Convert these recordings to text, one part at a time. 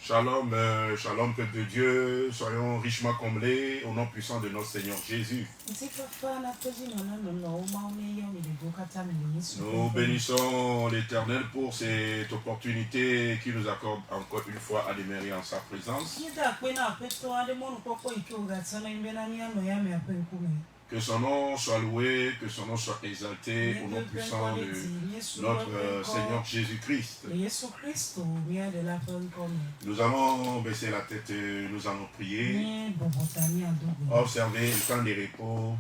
Shalom, shalom, peuple de Dieu, soyons richement comblés au nom puissant de notre Seigneur Jésus. Nous bénissons l'Éternel pour cette opportunité qu'il nous accorde encore une fois à demeurer en sa présence. Que son nom soit loué, que son nom soit exalté au nom puissant de notre Seigneur Jésus-Christ. Nous allons baisser la tête, nous allons prier, observer un temps de repos,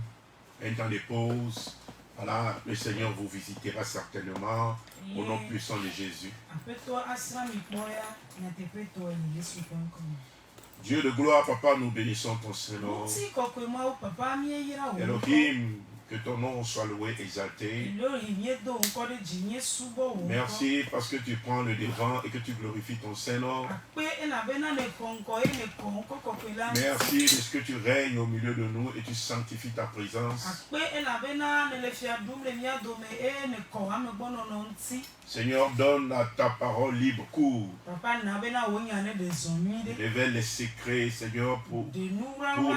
un temps de pause. Voilà, le Seigneur vous visitera certainement au nom puissant de Jésus. Dieu de gloire, Papa, nous bénissons ton Saint-Nom. Elohim, que ton nom soit loué, exalté. Merci parce que tu prends le devant et que tu glorifies ton Saint-Nom. Merci de ce que tu règnes au milieu de nous et tu sanctifies ta présence. Seigneur, donne à ta parole libre cours. Révèle les secrets, Seigneur, pour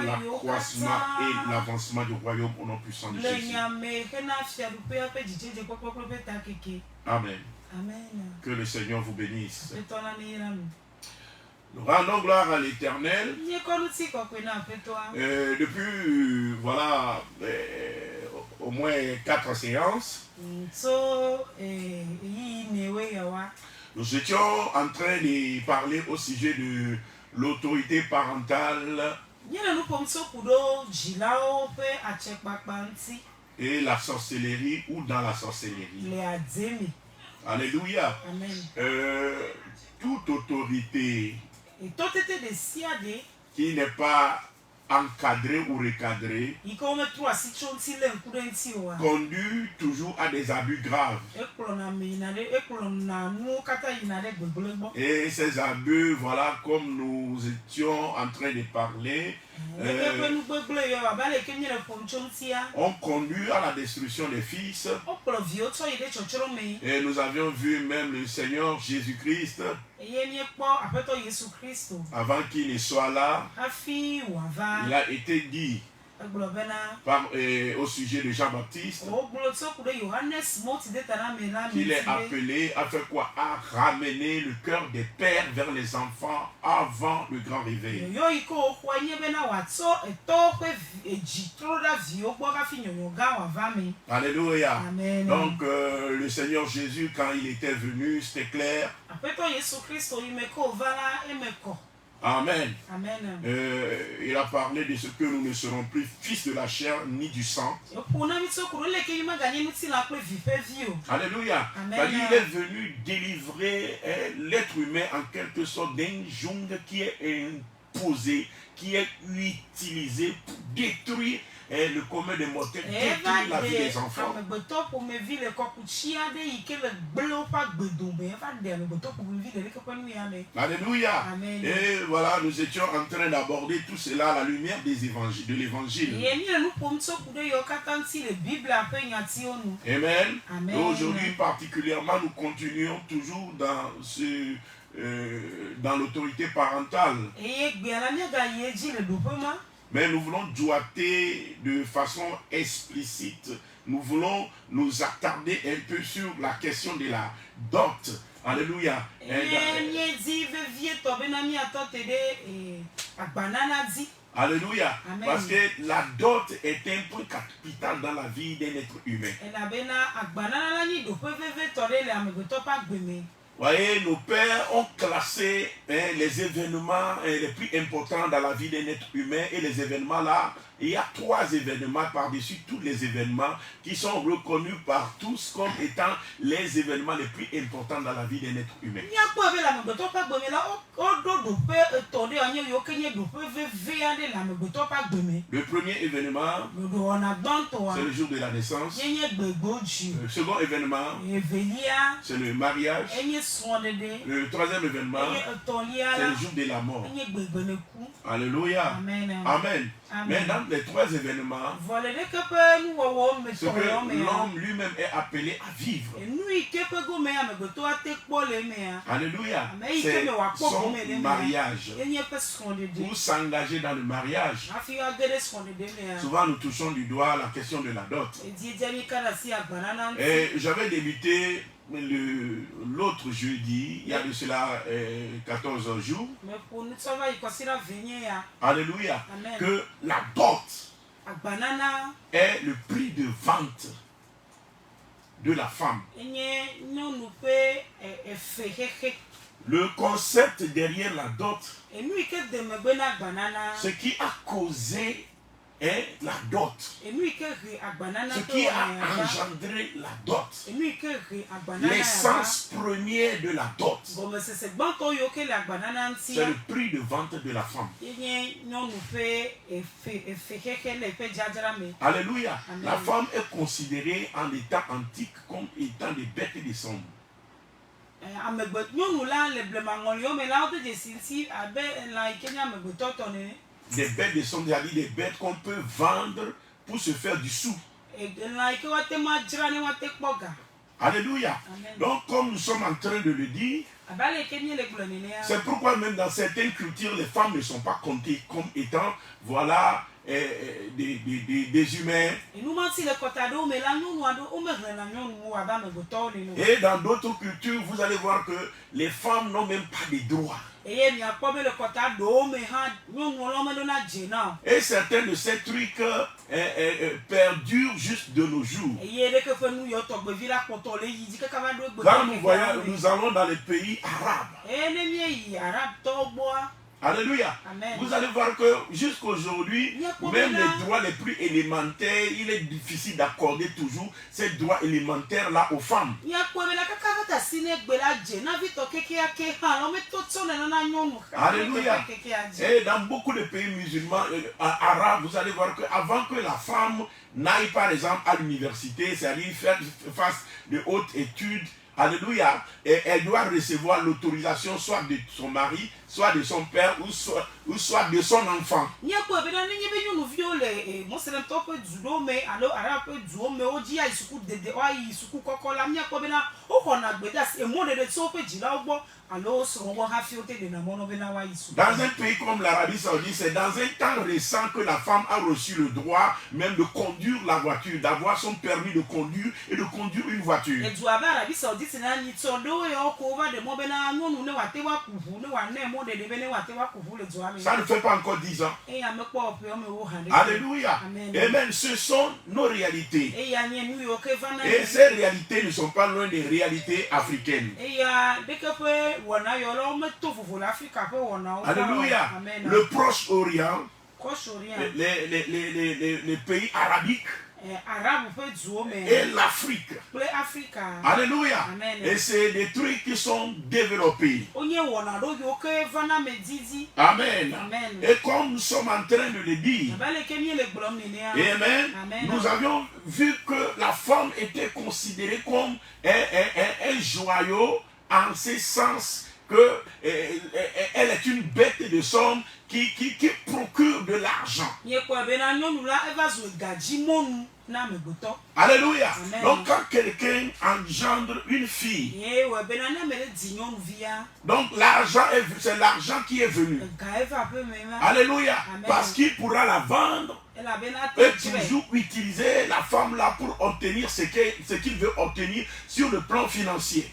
l'accroissement et l'avancement du royaume au nom puissant de Jésus. Amen. Que le Seigneur vous bénisse. Nous rendons gloire à l'Éternel. Depuis, voilà, au moins 4 séances, nous étions en train de parler au sujet de l'autorité parentale et la sorcellerie ou dans la sorcellerie. Alléluia. Toute autorité qui n'est pas encadré ou recadré conduit toujours à des abus graves. Et ces abus, voilà, comme nous étions en train de parler, ont conduit à la destruction des fils. Et nous avions vu même le Seigneur Jésus-Christ, avant qu'il ne soit là, il a été dit au sujet de Jean-Baptiste qu'il est appelé à faire quoi? À ramener le cœur des pères vers les enfants avant le grand réveil. Alléluia. Amen. Donc le Seigneur Jésus, quand il était venu, c'était clair. Amen. Amen. Il a parlé de ce que nous ne serons plus fils de la chair ni du sang. Alléluia. Il est venu délivrer l'être humain en quelque sorte d'un jungle qui est imposé, qui est utilisé pour détruire le commun des mortels, détruire la vie des enfants. Alléluia. Amen. Et voilà, nous étions en train d'aborder tout cela à la lumière des évangiles, de l'évangile. Amen. Amen. Et aujourd'hui particulièrement, nous continuons toujours dans dans l'autorité parentale. Mais nous voulons doigter de façon explicite. Nous voulons nous attarder un peu sur la question de la dot. Alléluia. Alléluia. Amen. Parce que la dot est un point capital dans la vie d'un être humain. Voyez, nos pères ont classé les événements les plus importants dans la vie d'un être humain, et les événements là, il y a 3 événements par-dessus tous les événements qui sont reconnus par tous comme étant les événements les plus importants dans la vie d'un être humain. Le premier événement, c'est le jour de la naissance. Le second événement, c'est le mariage. Le troisième événement, c'est le jour de la mort. Alléluia. Amen. Amen. Mais les trois événements, ce que l'homme lui-même est appelé à vivre. Alléluia. C'est son mariage. Pour s'engager dans le mariage. Souvent nous touchons du doigt la question de la dot. Et j'avais débuté l'autre jeudi, il y a de cela 14 jours. Alléluia. Amen. Que la dot est le prix de vente de la femme. Le concept derrière la dot, ce qui a causé la dot, ce qui a engendré la dot, l'essence première de la dot, c'est le prix de vente de la femme. Alléluia. Amen. La femme est considérée en état antique comme étant des bêtes de somme. Des bêtes de somme, c'est-à-dire des bêtes qu'on peut vendre pour se faire du sou. Alléluia. Amen. Donc, comme nous sommes en train de le dire, c'est pourquoi même dans certaines cultures, les femmes ne sont pas comptées comme étant, voilà, des humains. Et dans d'autres cultures, vous allez voir que les femmes n'ont même pas de droits. Et certains de ces trucs perdurent juste de nos jours. Quand nous allons dans les pays arabes, alléluia. Amen. Vous allez voir que jusqu'aujourd'hui, même les droits les plus élémentaires, il est difficile d'accorder toujours ces droits élémentaires-là aux femmes. Alléluia. Et dans beaucoup de pays musulmans, arabes, vous allez voir qu'avant que la femme n'aille par exemple à l'université, c'est-à-dire fasse de hautes études, alléluia, et elle doit recevoir l'autorisation soit de son mari, soit de son père, ou soit de son enfant. Dans un pays comme l'Arabie Saoudite, c'est dans un temps récent que la femme a reçu le droit même de conduire la voiture, d'avoir son permis de conduire et de conduire une voiture. Ça ne fait pas encore 10 ans. Alléluia. Amen. Et même ce sont nos réalités. Et ces réalités ne sont pas loin des réalités africaines. Alléluia. Amen. Le Proche-Orient, les pays arabiques, et l'Afrique. Alléluia. Amen. Et c'est des trucs qui sont développés. Amen. Amen. Et comme nous sommes en train de le dire, amen, nous avions vu que la femme était considérée comme un joyau en ce sens qu'elle est une bête de somme qui procure de l'argent. Alléluia. Amen. Donc quand quelqu'un engendre une fille, donc l'argent, c'est l'argent qui est venu. Alléluia. Amen. Parce qu'il pourra la vendre et toujours utiliser la femme là pour obtenir ce qu'il veut obtenir sur le plan financier.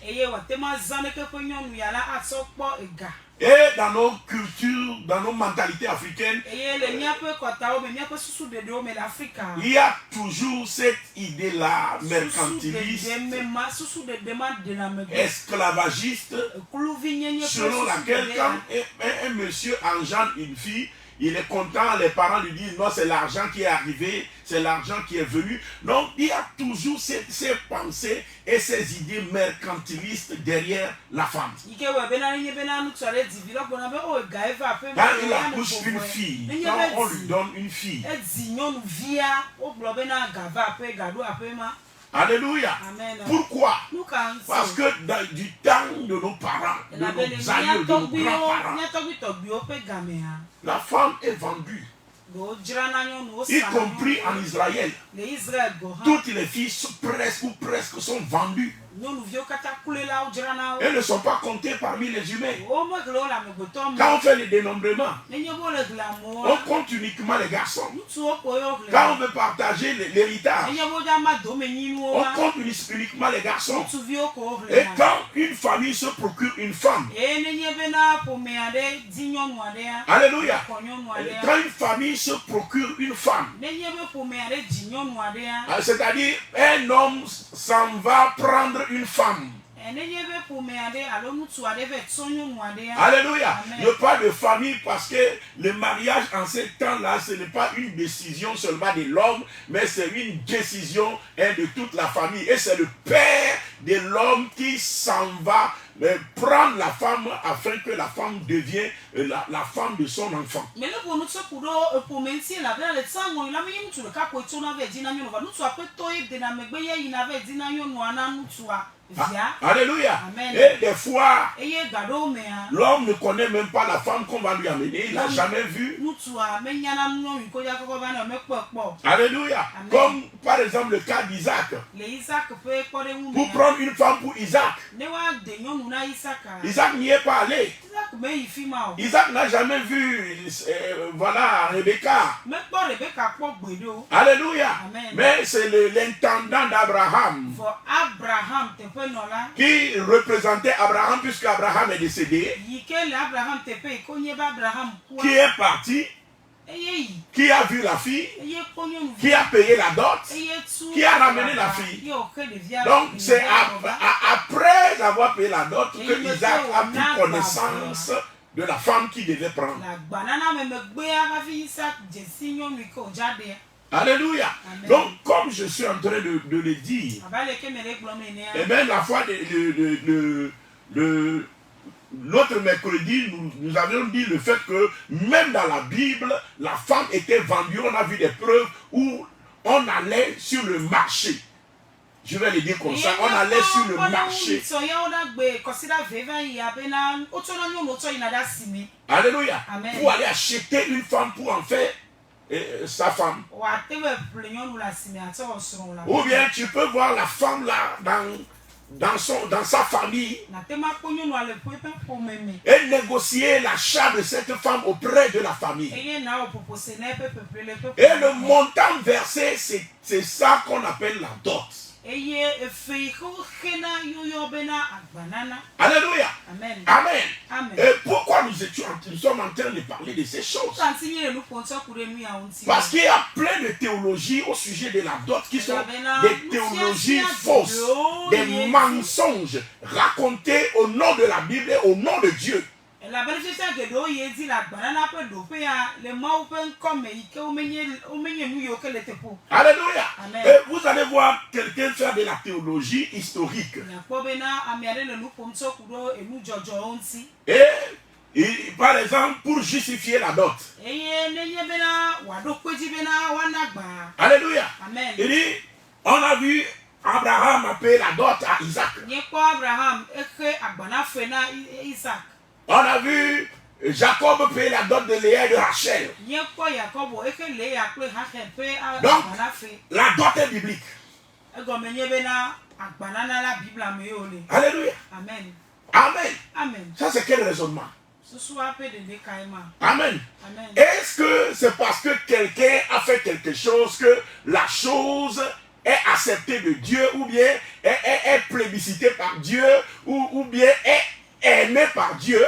Et dans nos cultures, dans nos mentalités africaines, il y a toujours cette idée-là mercantiliste, esclavagiste, selon laquelle quand un monsieur engendre une fille, il est content, les parents lui disent non, c'est l'argent qui est arrivé, c'est l'argent qui est venu. Donc il y a toujours ces pensées et ces idées mercantilistes derrière la femme. Quand il accouche une fille, quand on lui donne une fille, alléluia. Amen. Pourquoi? Parce que du temps de nos parents, de nos aïeux, de nos grands-parents, la femme est vendue. y compris en Israël. Toutes les filles presque sont vendues. Elles ne sont pas comptées parmi les humains. Quand on fait le dénombrement, on compte uniquement les garçons. Quand on veut partager l'héritage, on compte uniquement les garçons. Et quand une famille se procure une femme, alléluia, quand une famille se procure une femme, c'est-à-dire un homme s'en va prendre une femme. Alléluia. Je parle de famille parce que le mariage en ce temps-là, ce n'est pas une décision seulement de l'homme, mais c'est une décision de toute la famille. Et c'est le père de l'homme qui s'en va prendre la femme afin que la femme devienne la femme de son enfant. Alléluia. Et des fois, l'homme ne connaît même pas la femme qu'on va lui amener. Il n'a jamais vu. Alléluia. Comme par exemple le cas d'Isaac. Pour prendre une femme pour Isaac, Isaac n'y est pas allé. Isaac n'a jamais vu Rebecca. Alléluia. Mais c'est l'intendant d'Abraham qui représentait Abraham, puisque Abraham est décédé, qui est parti, qui a vu la fille, qui a payé la dot, qui a ramené la fille. Donc c'est après avoir payé la dot que Isaac a pris connaissance de la femme qu'il devait prendre. Alléluia. Amen. Donc, comme je suis en train de le dire, et bien la fois l'autre mercredi, nous avions dit le fait que même dans la Bible, la femme était vendue. On a vu des preuves où on allait sur le marché. Je vais le dire comme ça, on allait sur le marché. Alléluia. Amen. Pour aller acheter une femme pour en faire sa femme. Ou bien tu peux voir la femme là dans sa famille et négocier l'achat de cette femme auprès de la famille. Et le montant versé, c'est ça qu'on appelle la dot. Alléluia. Amen. Amen. Amen. Et pourquoi nous sommes en train de parler de ces choses? Parce qu'il y a plein de théologies au sujet de la dot qui sont des théologies fausses, des mensonges racontés au nom de la Bible et au nom de Dieu. Alléluia. Et vous allez voir quelqu'un faire de la théologie historique. Et par exemple, pour justifier la dot. Alléluia. Amen. Il dit, on a vu Abraham appeler la dot à Isaac. On a vu Jacob payer la dot de Léa et de Rachel. Donc, la dot est biblique. Alléluia. Amen. Amen. Amen. Ça, c'est quel raisonnement? Amen. Amen. Est-ce que c'est parce que quelqu'un a fait quelque chose que la chose est acceptée de Dieu, ou bien est plébiscitée par Dieu, ou bien est aimé par Dieu?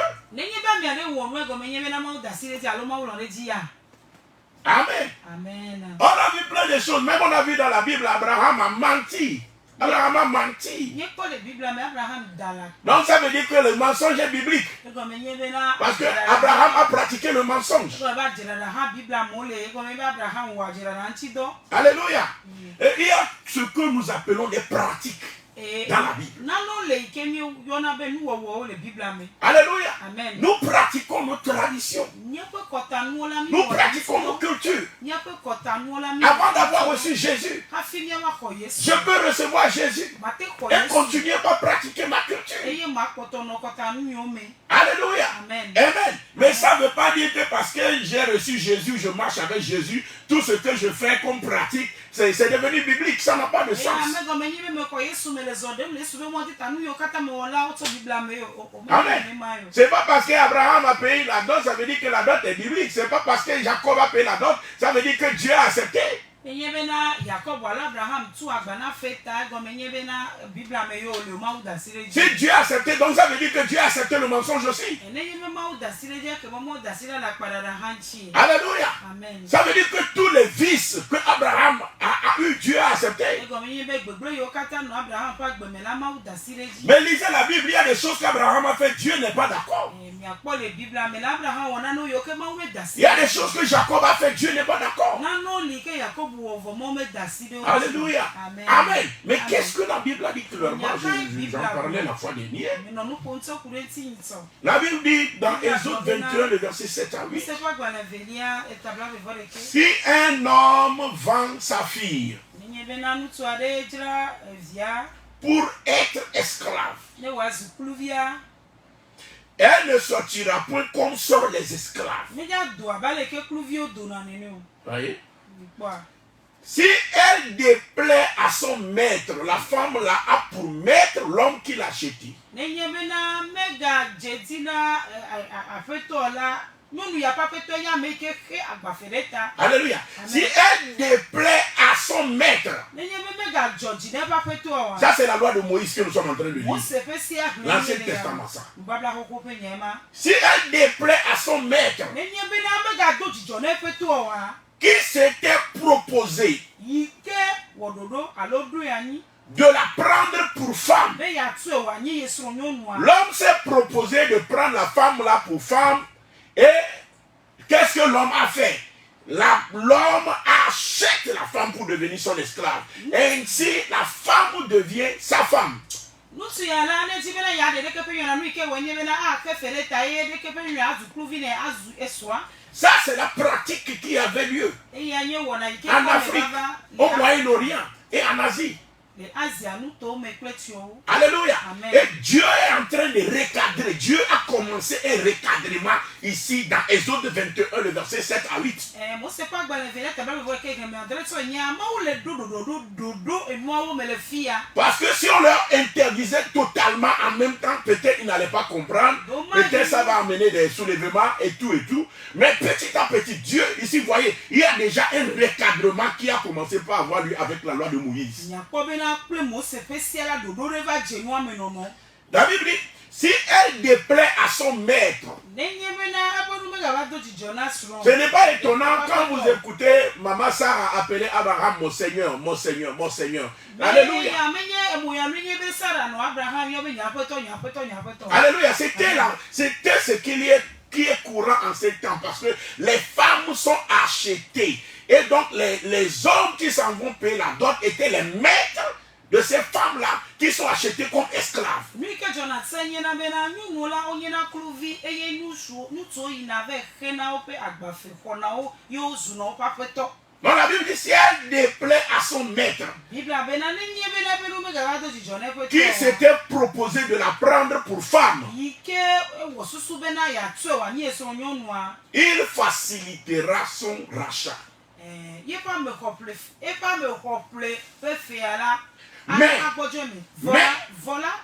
Amen. Amen. On a vu plein de choses. Même on a vu dans la Bible, Abraham a menti. Abraham a menti. Donc ça veut dire que le mensonge est biblique. Parce que Abraham a pratiqué le mensonge. Alléluia. Et il y a ce que nous appelons des pratiques dans la Bible. Alléluia. Amen. Nous pratiquons nos traditions. Nous pratiquons nos cultures. Avant d'avoir reçu Jésus, je peux recevoir Jésus et continuer à pratiquer ma culture. Alléluia. Amen. Amen. Mais ça ne veut pas dire que parce que j'ai reçu Jésus, je marche avec Jésus, tout ce que je fais comme pratique, c'est devenu biblique. Ça n'a pas de sens. Amen. C'est pas parce qu'Abraham a payé la dot, ça veut dire que la dot est biblique. C'est pas parce que Jacob a payé la dot, ça veut dire que Dieu a accepté. Si Dieu a accepté, donc ça veut dire que Dieu a accepté le mensonge aussi. Alléluia. Amen. Ça veut dire que tous les vices que Abraham a eu, Dieu a accepté. Mais lisez la Bible, il y a des choses qu'Abraham a fait, Dieu n'est pas d'accord. Il y a des choses que Jacob a fait, Dieu n'est pas d'accord. Alléluia. Amen. Amen. Mais qu'est-ce que la Bible a dit clairement? J'en parlais la fois dernière. La Bible dit dans Exode 21, le verset 7 à 8. Si un homme vend sa fille pour être esclave, elle ne sortira point comme sortent les esclaves. Voyez? Si elle déplaît à son maître, la femme là a pour maître l'homme qui l'a acheté. Alléluia. Si elle déplaît à son maître, ça c'est la loi de Moïse que nous sommes en train de lire. L'Ancien Testament, ça. Si elle déplaît à son maître, qui s'était proposé de la prendre pour femme. L'homme s'est proposé de prendre la femme là pour femme. Et qu'est-ce que l'homme a fait? L'homme achète la femme pour devenir son esclave. Et ainsi, la femme devient sa femme. Ça, c'est la pratique qui avait lieu en Afrique, au Moyen-Orient et en Asie. Alléluia. Amen. Et Dieu est en train de recadrer. Dieu a commencé un recadrement ici dans Exode 21, le verset 7 à 8. Parce que si on leur interdisait totalement en même temps, peut-être ils n'allaient pas comprendre. Peut-être ça va amener des soulèvements et tout et tout. Mais petit à petit, Dieu, ici, vous voyez, il y a déjà un recadrement qui a commencé par avoir lieu avec la loi de Moïse. La Bible dit, si elle déplaît à son maître, ce n'est pas étonnant quand vous écoutez Maman Sarah appeler Abraham mon Seigneur, mon Seigneur, mon Seigneur. Alléluia. Alléluia. C'était là, c'était ce qui est courant en ces temps, parce que les femmes sont achetées. Et donc les hommes qui s'en vont payer la dot étaient les maîtres de ces femmes-là qui sont achetées comme esclaves. Donc la Bible dit, si elle déplaît à son maître, qui s'était proposé de la prendre pour femme, il facilitera son rachat. Mais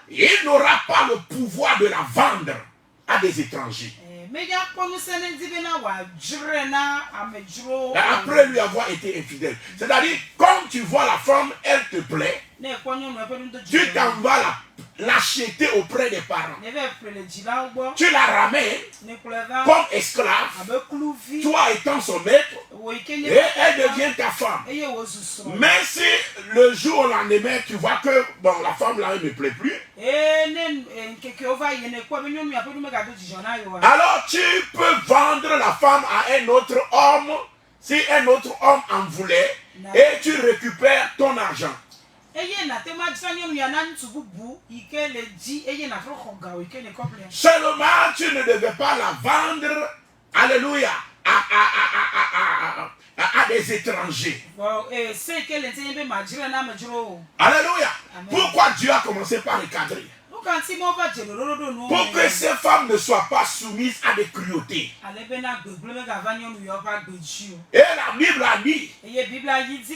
il n'aura pas le pouvoir de la vendre à des étrangers. Après lui avoir été infidèle. C'est-à-dire, comme tu vois la femme, elle te plaît, tu t'en vas l'acheter auprès des parents. Tu la ramènes comme esclave, toi étant son maître, et elle devient ta femme. Mais si le jour au lendemain, tu vois que bon, la femme là, elle ne plaît plus, alors tu peux vendre la femme à un autre homme, si un autre homme en voulait, et tu récupères ton argent. Seulement, tu ne devais pas la vendre, alléluia, à des étrangers. Alléluia. Pourquoi Dieu a commencé par recadrer? Pour que ces femmes ne soient pas soumises à des cruautés. Et la Bible a dit,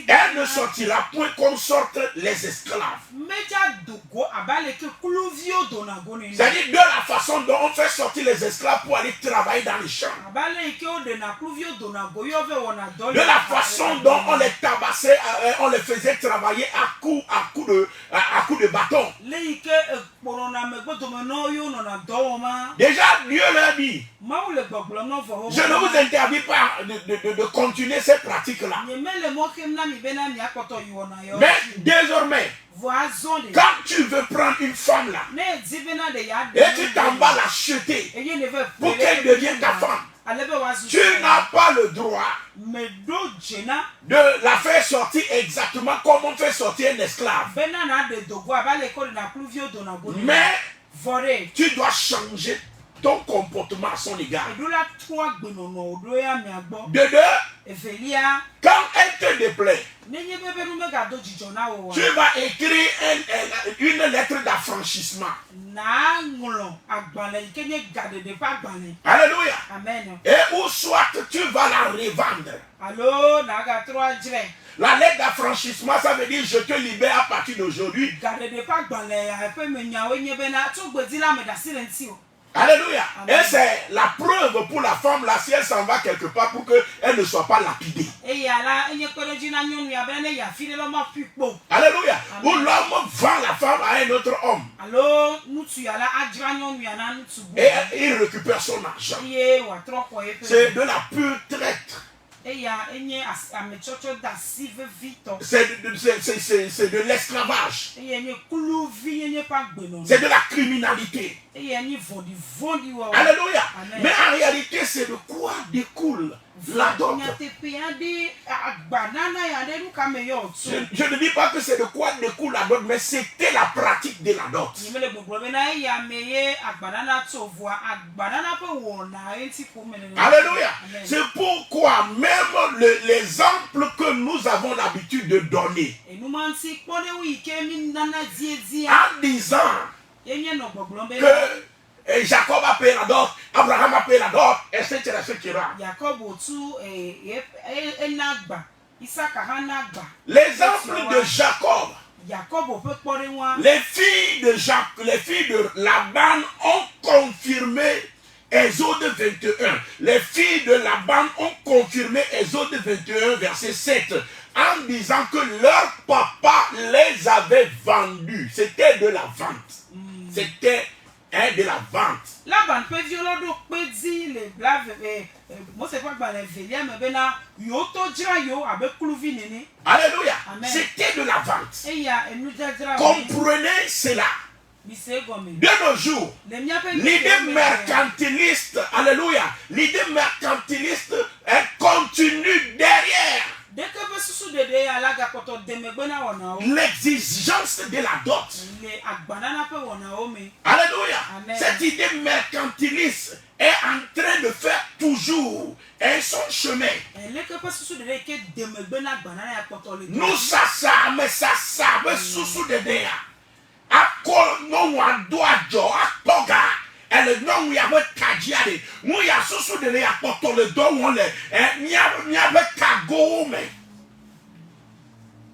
elle ne sortira point comme sortent les esclaves. C'est-à-dire de la façon dont on fait sortir les esclaves pour aller travailler dans les champs. De la façon dont on les tabassait, on les faisait travailler à coups de bâton. Déjà, Dieu leur dit, je ne vous interdis pas de continuer ces pratiques-là. Mais désormais, quand tu veux prendre une femme là, et tu t'en vas l'acheter pour qu'elle devienne ta femme, tu n'as pas le droit de la faire sortir exactement comme on fait sortir un esclave. Mais tu dois changer ton comportement à son égard. De deux, quand elle te déplaît, tu vas écrire une lettre d'affranchissement. Alléluia. Amen. Et ou soit tu vas la revendre. La lettre d'affranchissement, ça veut dire je te libère à partir d'aujourd'hui. Alléluia. Amen. Et c'est la preuve pour la femme là, si elle s'en va quelque part pour qu'elle ne soit pas lapidée. Alléluia. Où l'homme vend la femme à un autre homme. Et il récupère son argent. C'est de la pure traite. C'est de l'esclavage. C'est de la criminalité. Alléluia. Mais en réalité, c'est de quoi découle la dot. Je ne dis pas que c'est de quoi découle la dot, mais c'était la pratique de la dot. Alléluia. C'est pourquoi même l'exemple que nous avons l'habitude de donner, en disant que Jacob a payé la dot, Abraham a payé la dot, etc. L'exemple de Jacob, les filles de Laban ont confirmé Exode 21. Les filles de Laban ont confirmé Exode 21, verset 7, en disant que leur papa les avait vendus. C'était de la vente. C'était de la vente. Alléluia. C'était de la vente. Comprenez cela. De nos jours, l'idée mercantiliste, alléluia, l'idée mercantiliste continue derrière l'exigence de la dot. Alléluia. Cette idée mercantiliste est en train de faire toujours son chemin. Nous ça mais sous de derrière. Akol no wado ajo akpoga ele no wi abe kajiade mu ya susu de ya poto le do won le nya be kago me.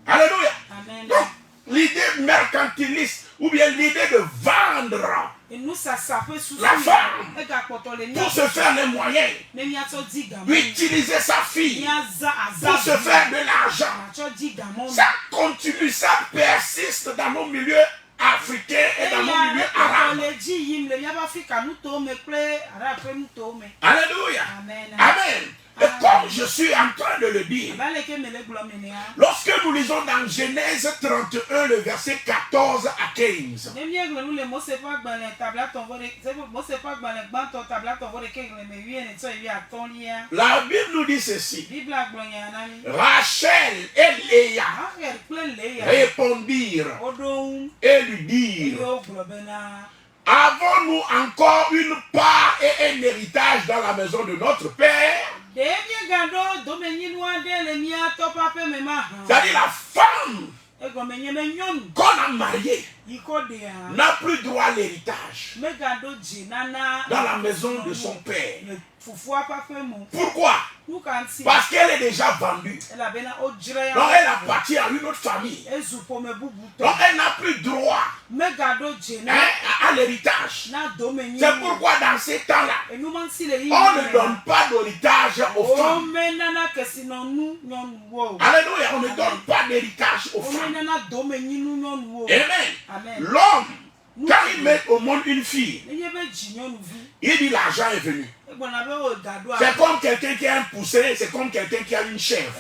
Alléluia. Amen. Donc l'idée mercantiliste ou bien l'idée de vendre la femme pour se faire les moyens, utiliser sa fille pour se faire de l'argent, ça continue, ça persiste dans nos milieux africains et dans nos milieux arabes. Alléluia. Amen. Et comme je suis en train de le dire, lorsque nous lisons dans Genèse 31, le verset 14 à 15, la Bible nous dit ceci. Rachel et Léa répondirent et lui dirent: avons-nous encore une part et un héritage dans la maison de notre père? C'est-à-dire la femme qu'on a marié n'a plus droit à l'héritage dans la maison de son père. Pourquoi? Parce qu'elle est déjà vendue. Donc elle appartient à une autre famille. Donc elle n'a plus droit à l'héritage. C'est pourquoi dans ces temps-là, on ne donne pas d'héritage aux femmes. Alléluia, on ne donne pas d'héritage aux femmes. Amen. L'homme, quand il met au monde une fille, il dit l'argent est venu. C'est comme quelqu'un qui a un poussin, c'est comme quelqu'un qui a une chèvre.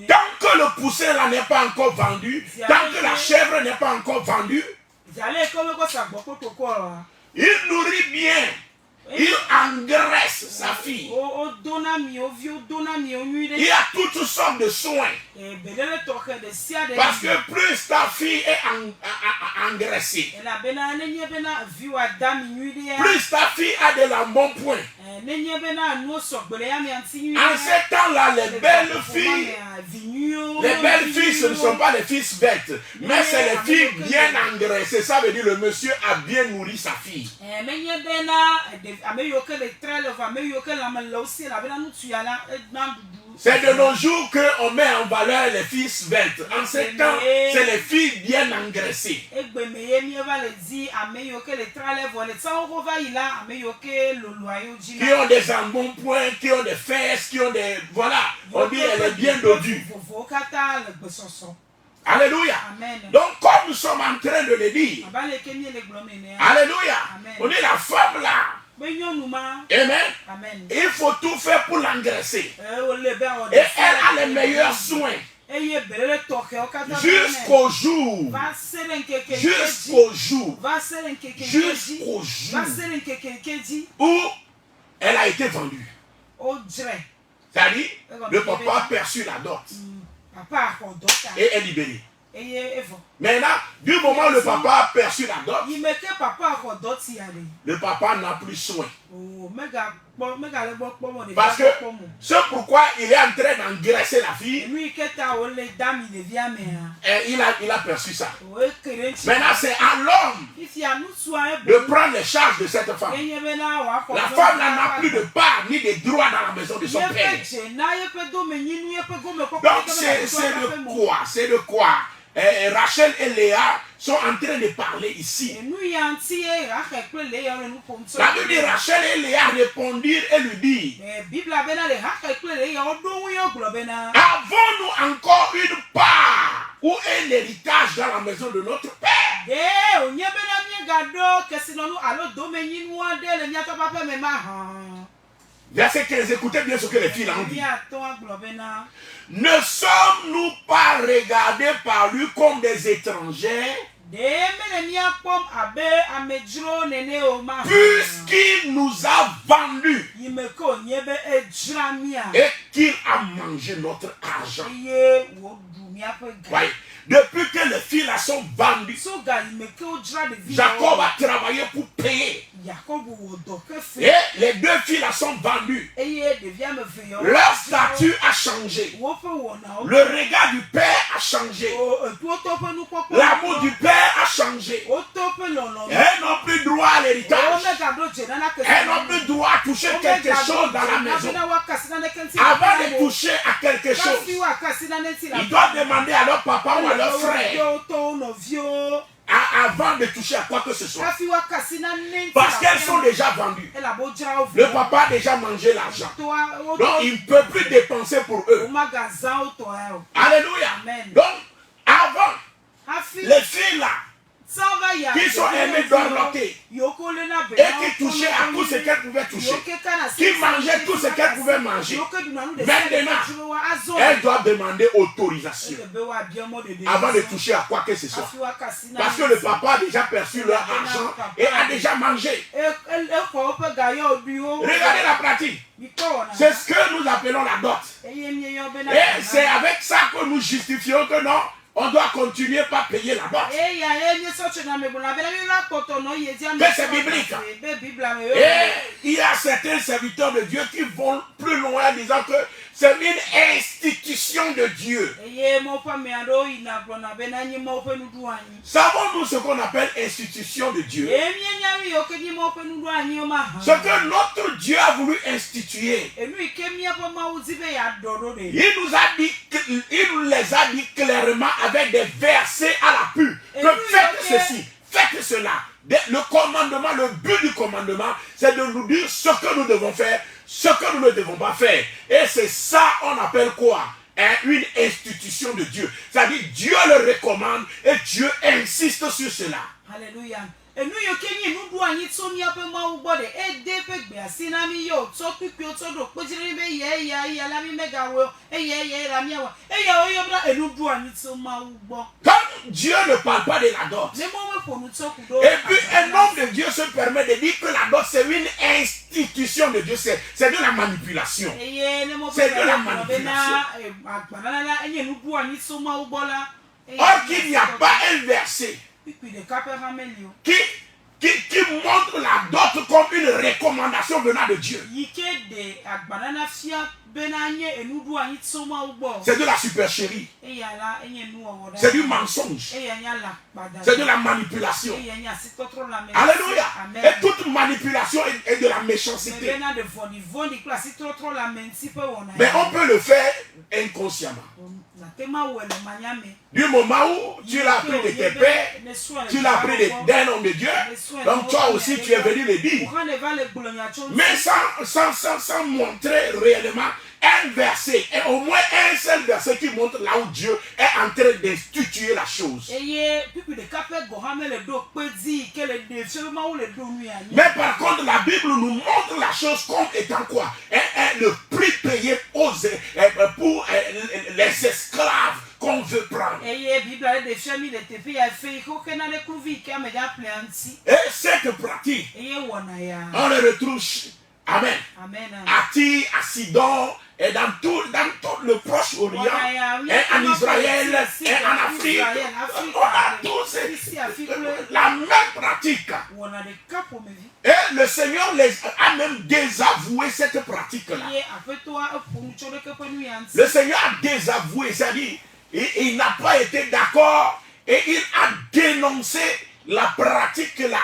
Tant que le poussin là n'est pas encore vendu, tant que la chèvre n'est pas encore vendue, il nourrit bien, il engraisse sa fille. Il y a toutes sortes de soins. Parce que plus ta fille est engraissée, plus ta fille a de l'embonpoint. En ce temps-là, les belles filles, ce ne sont pas les filles bêtes, mais c'est les filles bien engraissées. Ça veut dire le monsieur a bien nourri sa fille. C'est de nos jours qu'on met en valeur les filles svelte. En ce temps, c'est les filles bien engraissées. Qui ont des embonpoints, qui ont des fesses, qui ont des... Voilà, on dit elle est bien dodue. Alléluia. Donc comme nous sommes en train de le dire, alléluia, on dit la femme là, amen. Il faut tout faire pour l'engraisser. Et elle a les meilleurs soins. Jusqu'au jour où elle a été vendue. C'est-à-dire, le papa a perçu la dot et est libéré. Maintenant, du moment où le papa a perçu la dot, le papa n'a plus soin. Parce que c'est pourquoi il est en train d'engraisser la fille. Et il a perçu ça. Maintenant, c'est à l'homme de prendre les charges de cette femme. La femme n'a plus de part ni de droit dans la maison de son père. Donc, c'est de quoi Rachel et Léa sont en train de parler ici. La Bible dit Rachel et Léa répondirent et lui dirent: avons-nous encore une part ou un héritage dans la maison de notre père? Verset 15, écoutez bien ce que les filles ont dit. Ne sommes-nous pas regardés par lui comme des étrangers, puisqu'il nous a vendus et qu'il a mangé notre argent? Voyez, depuis que les filles là sont vendues, Jacob a travaillé pour payer. Et les deux filles là sont vendues. Leur statut a changé. Le regard du père a changé. L'amour du père a changé. Elles n'ont plus droit à l'héritage. Elles n'ont plus droit à toucher quelque chose dans la maison. Avant de toucher à quelque chose, ils doivent demander à leur papa ou à leur frère avant de toucher à quoi que ce soit. Parce qu'elles sont déjà vendues. Le papa a déjà mangé l'argent. Donc il ne peut plus dépenser pour eux. Alléluia. Donc avant, les filles là qui sont aimées dorloter et qui touchaient à tout ce qu'elles pouvaient toucher, qui mangeaient tout ce qu'elles pouvaient manger, maintenant elles doivent demander autorisation avant de toucher à quoi que ce soit. Parce que le papa a déjà perçu leur argent et a déjà mangé. Regardez la pratique. C'est ce que nous appelons la dot. Et c'est avec ça que nous justifions que non, on doit continuer par payer la dot. Que c'est biblique. Et il y a certains serviteurs de Dieu qui vont plus loin en disant que c'est une institution de Dieu. Savons-nous ce qu'on appelle institution de Dieu? Ce que notre Dieu a voulu instituer. Il nous les a dit clairement avec des versets à l'appui. Que faites ceci, faites cela. Le commandement, le but du commandement, c'est de nous dire ce que nous devons faire, ce que nous ne devons pas faire. Et c'est ça on appelle quoi? Une institution de Dieu. C'est-à-dire Dieu le recommande et Dieu insiste sur cela. Alléluia. Et nous yokenye nous doit y tsomi ape ma ubode e de pe gbe asina mi yo to pipi o to do pe jire be ye la mi mega wo ye la mi wa e yo bra e nous doit y tsoma ubo. Comme Dieu ne parle pas de la dot. Et puis un homme de Dieu se permet de dire que la dot c'est une institution de Dieu, c'est de la manipulation. C'est de la manipulation. Or qu'il n'y a pas un verset qui montre la dot comme une recommandation venant de Dieu. C'est de la supercherie. C'est du mensonge. C'est de la manipulation. Alléluia. Et toute manipulation est de la méchanceté. Mais on peut le faire inconsciemment. Du moment où tu l'as appris de tes pères, tu l'as appris d'un homme de Dieu, donc toi aussi tu es venu le dire. Mais sans montrer réellement un verset, et au moins un seul verset qui montre là où Dieu est en train d'instituer la chose. Mais par contre, la Bible nous montre la chose comme étant quoi? Le prix payé pour les esclaves qu'on veut prendre. Et cette pratique, on le retrouve. Amen. À Tyr, à Sidon, et dans tout le Proche-Orient, et en Israël, et en Afrique, on a tous la même pratique. Et le Seigneur a même désavoué cette pratique-là. Le Seigneur a désavoué, c'est-à-dire, il n'a pas été d'accord et il a dénoncé la pratique là.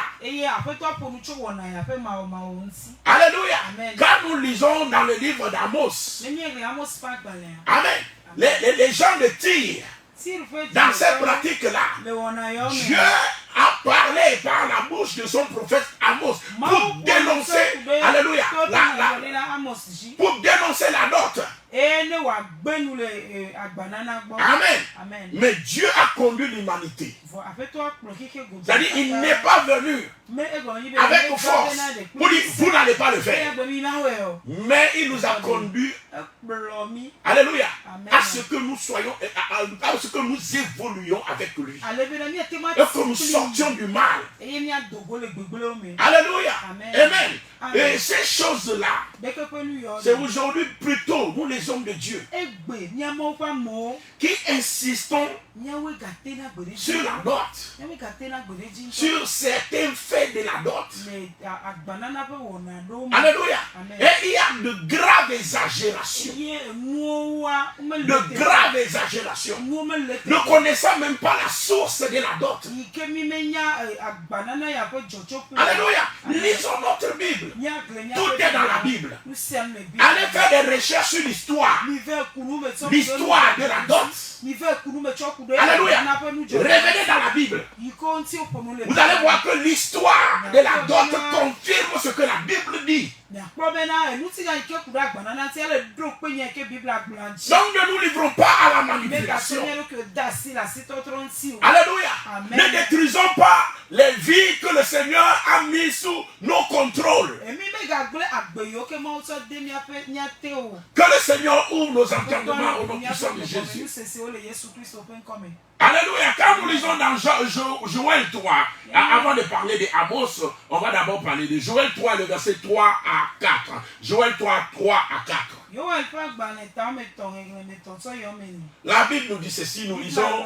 Alléluia. Quand nous lisons dans le livre d'Amos, amen, les gens de Tyr, dans cette pratique-là, Dieu a parlé par la bouche de son prophète Amos pour dénoncer, alléluia, pour dénoncer la dot. Amen. Mais Dieu a conduit l'humanité. C'est-à-dire, il n'est pas venu avec force pour dire, vous n'allez pas le faire. Mais il nous a conduit, alléluia, à ce que nous soyons, à ce que nous évoluions avec lui. Et que nous sortions du mal. Alléluia. Amen. Et ces choses-là, c'est aujourd'hui plutôt nous les hommes de Dieu qui insistons sur la dot, sur certains faits de la dot. Alléluia. Et il y a de graves exagérations. De graves exagérations. Ne connaissant même pas la source de la dot. Alléluia. Lisons notre Bible. Tout est dans la Bible. Allez faire des recherches sur l'histoire. L'histoire de la dot. Alléluia. Revenez dans la Bible. Vous allez voir que l'histoire de la dot confirme ce que la Bible dit. Donc ne nous livrons pas à la manipulation. Alléluia. Ne détruisons pas les vies que le Seigneur a mis sous nos contrôles. Que le Seigneur ouvre nos entendements au nom puissant de Jésus. Alléluia. Quand nous lisons dans Joël 3, avant de parler de Amos, on va d'abord parler de Joël 3, le verset 3 à 4. Joël 3, 3 à 4. La Bible nous dit ceci, nous lisons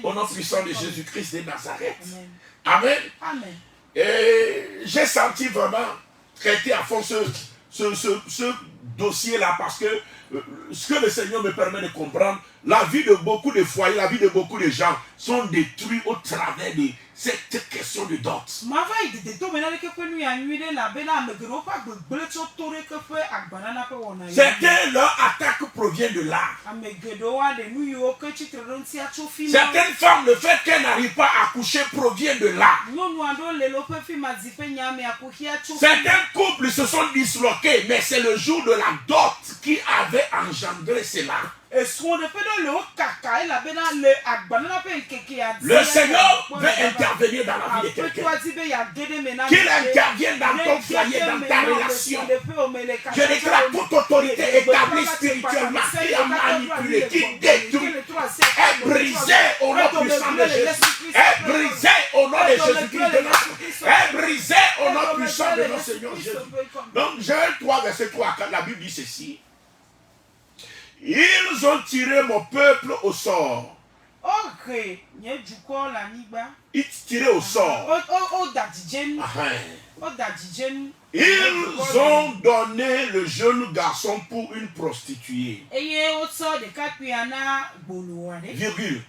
au nom puissant de Jésus-Christ de Nazareth. Amen. Et j'ai senti vraiment traiter à fond ce dossier-là parce que ce que le Seigneur me permet de comprendre, la vie de beaucoup de foyers, la vie de beaucoup de gens sont détruits au travers de cette question de dot. Certains, leur attaque provient de là. Certaines femmes, le fait qu'elles n'arrivent pas à accoucher provient de là. Certains couples se sont disloqués, mais c'est le jour de la dot qui avait engendré cela. Le Seigneur veut intervenir dans la vie de quelqu'un. Qu'il intervienne dans ton foyer, dans ta relation. Je déclare toute autorité établie spirituellement qui a manipulé, qui détruit, est brisée au nom puissant de Jésus. Est brisée au nom de Jésus-Christ de Nazareth. Est brisée au nom puissant de notre Seigneur Jésus. Donc, Joël 3, verset 3 à 4, la Bible dit ceci. Ils ont tiré mon peuple au sort. Ils tiraient au sort. Ils ont donné le jeune garçon pour une prostituée. Virgule.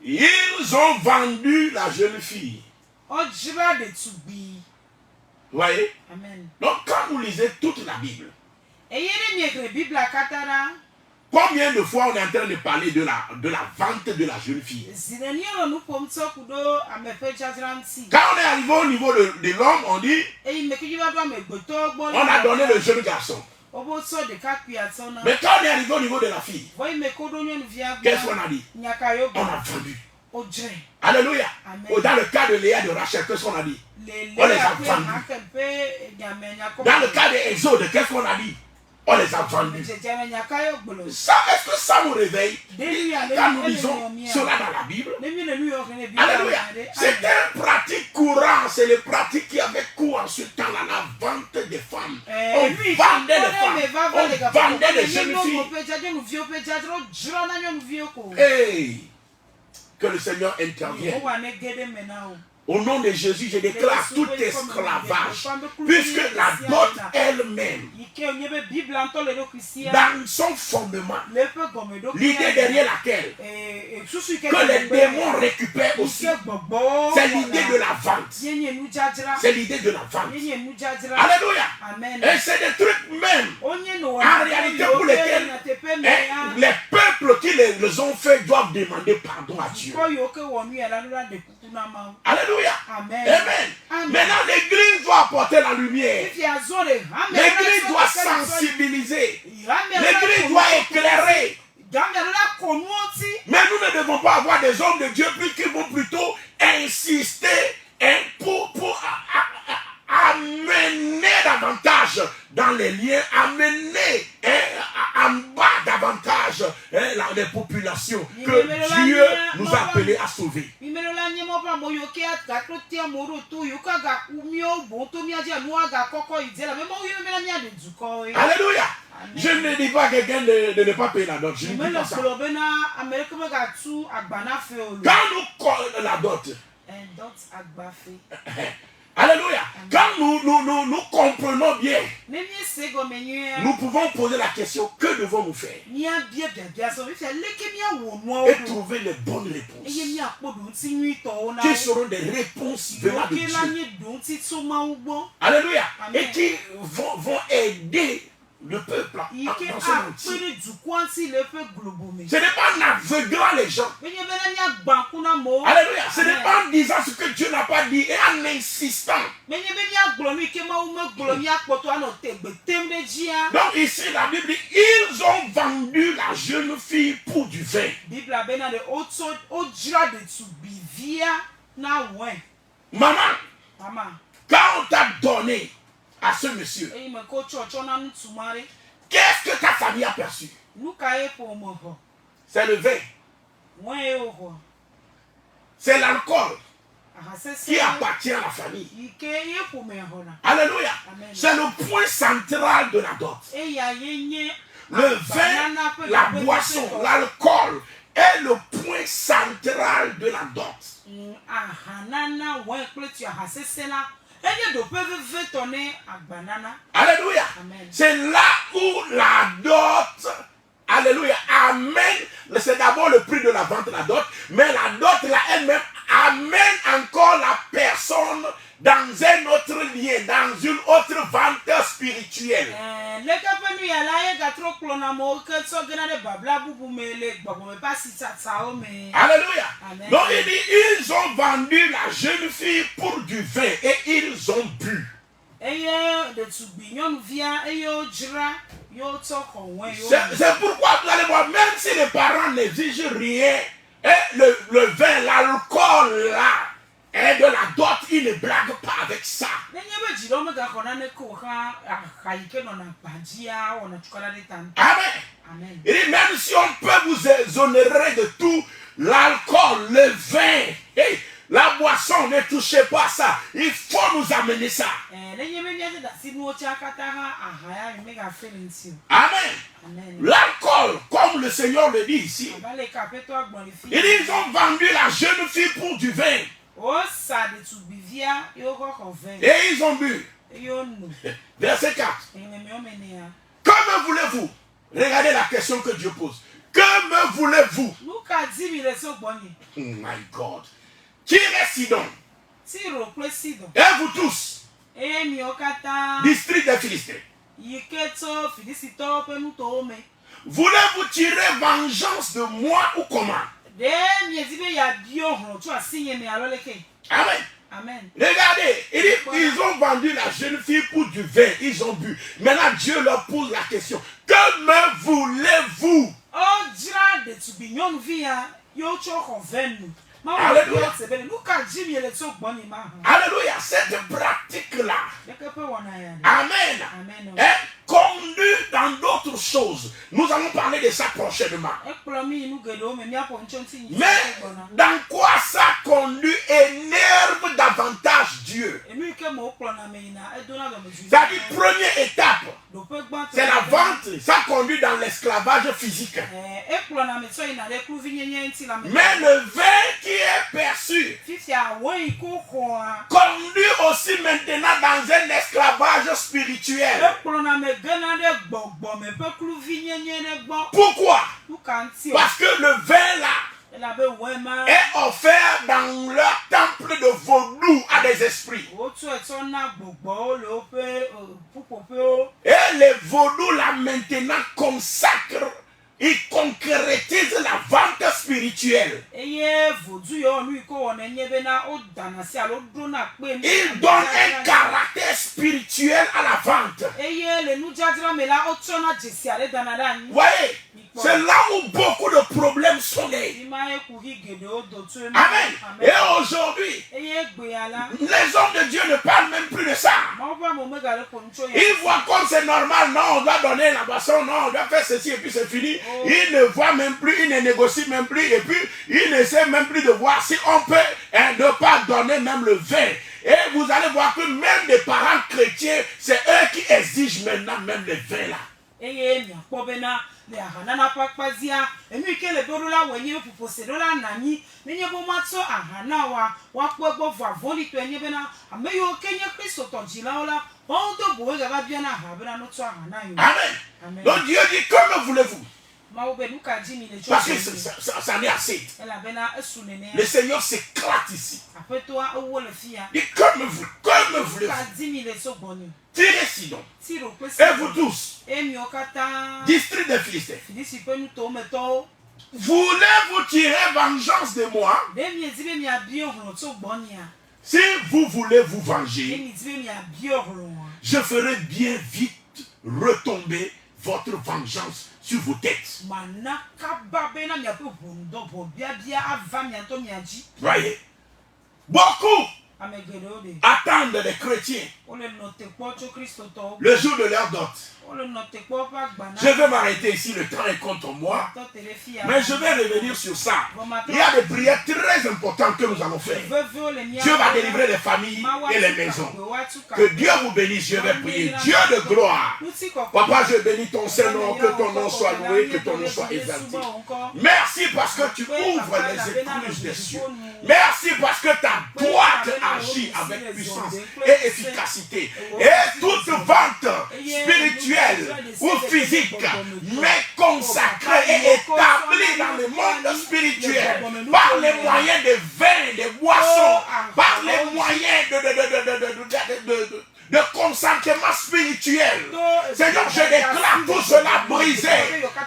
Ils ont vendu la jeune fille. Vous voyez? Amen. Donc quand vous lisez toute la Bible, combien de fois on est en train de parler de la vente de la jeune fille? Quand on est arrivé au niveau de l'homme, on dit on a donné le jeune garçon. Mais quand on est arrivé au niveau de la fille, qu'est-ce qu'on a dit? On a vendu. Alléluia. Dans le cas de Léa et de Rachel, qu'est-ce qu'on a dit? On les a vendus. Dans le cas d'Exode, qu'est-ce qu'on a dit? On les a vendus. Ça, est-ce que ça nous réveille? Quand nous lisons cela dans la Bible, alléluia. C'est une pratique courante, c'est les pratiques qui avaient cours en ce temps-là, la vente des femmes. On vendait les femmes, on vendait les jeunes filles. Hey, que le Seigneur intervienne. Au nom de Jésus, je déclare tout esclavage, puisque la dot elle-même, dans son fondement, l'idée derrière laquelle que les démons récupèrent aussi, c'est l'idée de la vente. C'est l'idée de la vente. Alléluia. Et c'est des trucs même, en réalité, pour lesquels les peuples qui les ont fait doivent demander pardon à Dieu. Alléluia. Amen. Amen. Maintenant, l'église doit apporter la lumière. L'église doit sensibiliser. L'église doit éclairer. Mais nous ne devons pas avoir des hommes de Dieu qui vont plutôt insister pour amener davantage dans les liens, amener en bas davantage les populations que Dieu nous a appelés à sauver. Alléluia. Je ne dis pas à quelqu'un de ne pas payer la dot. Je ne dis pas ça. Quand nous collons la dot, alléluia. Quand nous comprenons bien, nous pouvons poser la question, que devons-nous faire? Et trouver les bonnes réponses. Qui seront des réponses venant de Dieu. Alléluia. Et qui vont aider le peuple dans son entier. Ce n'est pas en aveuglant les gens. Alléluia. Ce n'est pas en disant ce que Dieu n'a pas dit et en insistant. Donc ici la Bible dit, ils ont vendu la jeune fille pour du vin. Maman, quand on t'a donné à ce monsieur, qu'est-ce que ta famille a perçu? C'est le vin. C'est l'alcool qui appartient à la famille. Alléluia. C'est le point central de la dot. Le vin, la boisson, l'alcool est le point central de la dot. Alléluia. Amen. C'est là où la dot, alléluia, amène, c'est d'abord le prix de la vente, la dot, mais la dot là elle-même amène encore la personne dans un autre lien, dans une autre vente spirituelle. Alléluia. Amen. Donc il dit, ils ont vendu la jeune fille pour du vin et ils ont bu. C'est pourquoi vous allez voir, même si les parents n'exigent rien, et le vin, l'alcool là, et de la dot, ils ne blaguent pas avec ça. Amen. Il dit, même si on peut vous exonérer de tout, l'alcool, le vin, et la boisson, ne touchez pas ça. Il faut nous amener ça. Amen. L'alcool, comme le Seigneur le dit ici, il dit, ils ont vendu la jeune fille pour du vin. Et ils ont bu. Verset 4. Que me voulez-vous? Regardez la question que Dieu pose. Que me voulez-vous? Oh my God. Tirez Sidon. Et vous tous. District des Philistins. Voulez-vous tirer vengeance de moi ou comment? Amen. Amen. Regardez, ils ont vendu la jeune fille pour du vin, ils ont bu. Maintenant Dieu leur pose la question. Que me voulez-vous? Alléluia. Alléluia. Cette pratique-là, amen, est conduite dans d'autres choses. Nous allons parler de ça prochainement. Mais dans quoi ça conduit énerve davantage Dieu? C'est-à-dire, première étape, c'est la vente. Ça conduit dans l'esclavage physique. Mais le vin qui est perçu conduit aussi maintenant dans un esclavage spirituel. Pourquoi? Parce que le vin là est offert dans leur temple de vaudou à des esprits. Et les vaudous là maintenant consacrent, ils concrétisent la vente spirituelle. Ils donnent un caractère spirituel à la vente. Vous voyez, c'est là où beaucoup de problèmes sont nés. Amen. Et aujourd'hui, les hommes de Dieu ne parlent même plus de ça. Ils voient comme c'est normal, non, on doit donner la boisson, non, on doit faire ceci et puis c'est fini. Ils ne voient même plus, ils ne négocient même plus et puis ils n'essaient même plus de voir si on peut ne pas donner même le vin. Et vous allez voir que même les parents chrétiens, c'est eux qui exigent maintenant même le vin là. Amen. Donc Dieu dit, que me voulez-vous? Parce que ça n'est assez. Le Seigneur s'éclate ici. Et que me voulez-vous? Tirez Sidon. Et vous tous, district des Philistins, voulez-vous tirer vengeance de moi? Si vous voulez vous venger, je ferai bien vite retomber votre vengeance sur vos têtes. Voyez, beaucoup attendent les chrétiens le jour de leur dot. Je vais m'arrêter ici, le temps est contre moi. Mais je vais revenir sur ça. Il y a des prières très importantes que nous allons faire. Dieu va délivrer les familles et les maisons. Que Dieu vous bénisse, je vais prier. Dieu de gloire. Papa, je bénis ton Saint-Nom, que ton nom soit loué, que ton nom soit exalté. Merci parce que tu ouvres les écluses des cieux. Merci parce que ta droite agit avec puissance et efficacité. Et toute vente spirituelle ou physique, mais consacrée et établie dans le monde spirituel, par les moyens des vins, des boissons, par les moyens de consentement spirituel. Seigneur, je déclare tout cela brisé.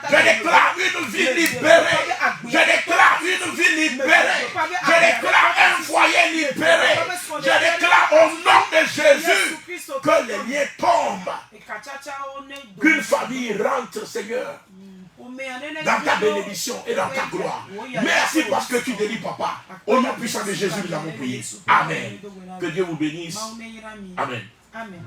Je déclare une vie libérée. Je déclare une vie libérée. Je déclare un foyer libéré. Je déclare au nom de Jésus que les liens tombent. Qu'une famille rentre, Seigneur, dans ta bénédiction et dans ta gloire. Merci parce que tu délivres, Papa. Au nom puissant de Jésus, nous avons prié. Amen. Que Dieu vous bénisse. Amen. Amen.